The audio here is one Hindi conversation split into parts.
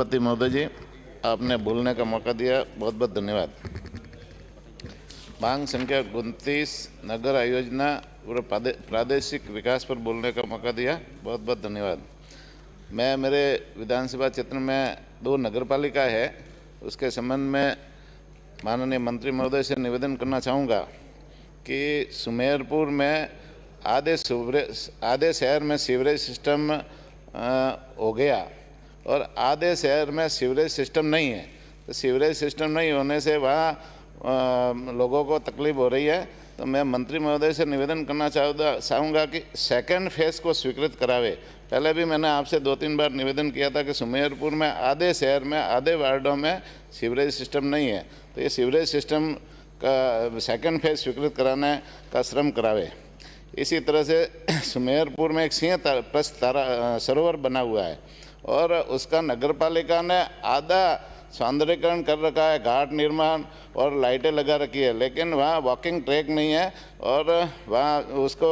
सभापति महोदय जी, आपने बोलने का मौका दिया, बहुत बहुत धन्यवाद। मांग संख्या 29 नगर आयोजना और प्रादेशिक विकास पर बोलने का मौका दिया, बहुत बहुत धन्यवाद। मैं मेरे विधानसभा क्षेत्र में 2 नगर पालिका है, उसके संबंध में माननीय मंत्री महोदय से निवेदन करना चाहूँगा कि सुमेरपुर में आधे शहर में सीवरेज सिस्टम हो गया और आधे शहर में सीवरेज सिस्टम नहीं है। तो सीवरेज सिस्टम नहीं होने से वहाँ लोगों को तकलीफ हो रही है। तो मैं मंत्री महोदय से निवेदन करना चाहूँगा कि सेकंड फेज को स्वीकृत करावे। पहले भी मैंने आपसे 2-3 बार निवेदन किया था कि सुमेरपुर में आधे शहर में आधे वार्डों में सीवरेज सिस्टम नहीं है, तो ये सीवरेज सिस्टम का सेकंड फेज स्वीकृत कराने का श्रम करावे। इसी तरह से सुमेरपुर में एक सिंह सरोवर बना हुआ है और उसका नगर पालिका ने आधा सौंदर्यीकरण कर रखा है, घाट निर्माण और लाइटें लगा रखी है, लेकिन वहाँ वॉकिंग ट्रैक नहीं है और वहाँ उसको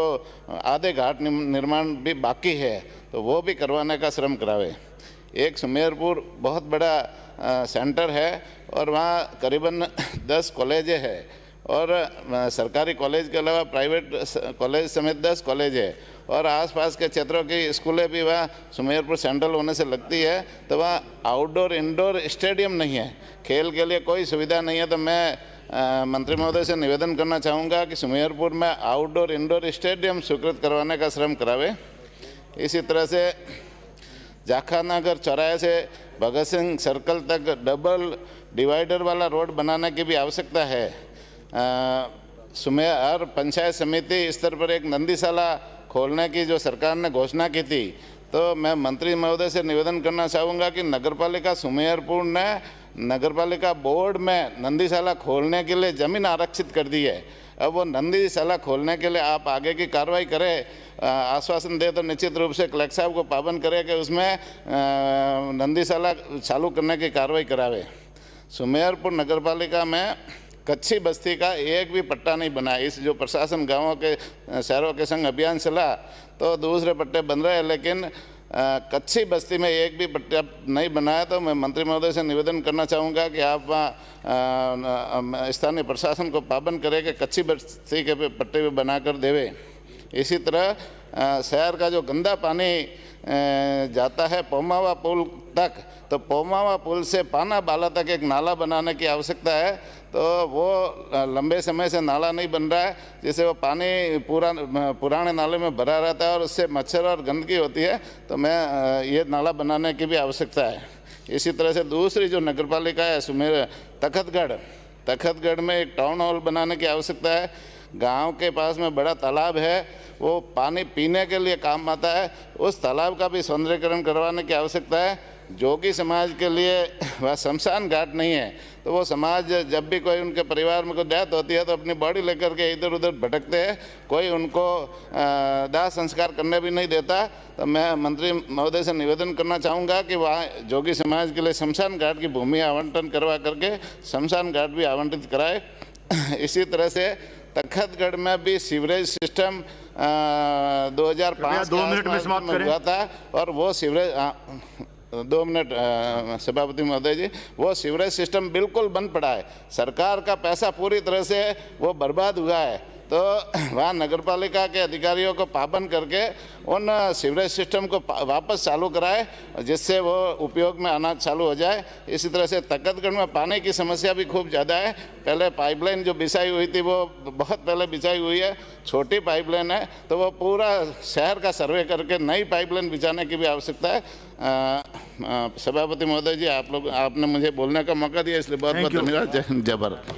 आधे घाट निर्माण भी बाकी है, तो वो भी करवाने का श्रम करावे। एक सुमेरपुर बहुत बड़ा सेंटर है और वहाँ करीबन 10 कॉलेजें हैं और सरकारी कॉलेज के अलावा प्राइवेट कॉलेज समेत 10 कॉलेज है और आसपास के क्षेत्रों की स्कूलें भी वहाँ सुमेरपुर सेंट्रल होने से लगती है। तो वहाँ आउटडोर इंडोर स्टेडियम नहीं है, खेल के लिए कोई सुविधा नहीं है। तो मैं मंत्री महोदय से निवेदन करना चाहूँगा कि सुमेरपुर में आउटडोर इंडोर स्टेडियम स्वीकृत करवाने का श्रम करावे। इसी तरह से जाखानगर चौराहे से भगत सिंह सर्कल तक डबल डिवाइडर वाला रोड बनाने की भी आवश्यकता है। हर पंचायत समिति स्तर पर एक नंदीशाला खोलने की जो सरकार ने घोषणा की थी, तो मैं मंत्री महोदय से निवेदन करना चाहूँगा कि नगरपालिका सुमेरपुर ने नगरपालिका बोर्ड में नंदीशाला खोलने के लिए ज़मीन आरक्षित कर दी है। अब वो नंदीशाला खोलने के लिए आप आगे की कार्रवाई करें, आश्वासन दे तो निश्चित रूप से कलेक्टर साहब को पाबंद करें कि उसमें नंदीशाला चालू करने की कार्रवाई करावे। सुमेरपुर नगरपालिका में कच्ची बस्ती का एक भी पट्टा नहीं बना। इस जो प्रशासन गांवों के शहरों के संग अभियान चला तो दूसरे पट्टे बन रहे हैं, लेकिन कच्ची बस्ती में एक भी पट्टा नहीं बनाया। तो मैं मंत्री महोदय से निवेदन करना चाहूँगा कि आप वहाँ स्थानीय प्रशासन को पाबंद करें कि कच्ची बस्ती के पट्टे भी बनाकर देवे। इसी तरह शहर का जो गंदा पानी जाता है पोमावा पुल तक, तो पोमावा पुल से पाना बाला तक एक नाला बनाने की आवश्यकता है। तो वो लंबे समय से नाला नहीं बन रहा है, जिससे वो पानी पुराने नाले में भरा रहता है और उससे मच्छर और गंदगी होती है। तो मैं ये नाला बनाने की भी आवश्यकता है। इसी तरह से दूसरी जो नगरपालिका है तखतगढ़ में एक टाउन हॉल बनाने की आवश्यकता है। गांव के पास में बड़ा तालाब है, वो पानी पीने के लिए काम आता है, उस तालाब का भी सौंदर्यीकरण करवाने की आवश्यकता है। जोगी समाज के लिए वह शमशान घाट नहीं है, तो वो समाज जब भी कोई उनके परिवार में कोई डेथ होती है तो अपनी बॉडी लेकर के इधर उधर भटकते हैं, कोई उनको दाह संस्कार करने भी नहीं देता। तो मैं मंत्री महोदय से निवेदन करना चाहूँगा कि वहाँ जोगी समाज के लिए शमशान घाट की भूमि आवंटन करवा करके शमशान घाट भी आवंटित कराए। इसी तरह से तखतगढ़ में भी सीवरेज सिस्टम 2005 में हुआ था और वो सीवरेज 2 मिनट सभापति महोदय जी, वो सीवरेज सिस्टम बिल्कुल बंद पड़ा है। सरकार का पैसा पूरी तरह से वो बर्बाद हुआ है। तो वहाँ नगरपालिका के अधिकारियों को पाबंद करके उन सीवरेज सिस्टम को वापस चालू कराए, जिससे वो उपयोग में आना चालू हो जाए। इसी तरह से तखतगढ़ में पानी की समस्या भी खूब ज़्यादा है। पहले पाइपलाइन जो बिछाई हुई थी वो बहुत पहले बिछाई हुई है, छोटी पाइपलाइन है, तो वो पूरा शहर का सर्वे करके नई पाइपलाइन बिछाने की भी आवश्यकता है। सभापति महोदय जी, आपने मुझे बोलने का मौका दिया, इसलिए बहुत बहुत धन्यवाद। जय भारत।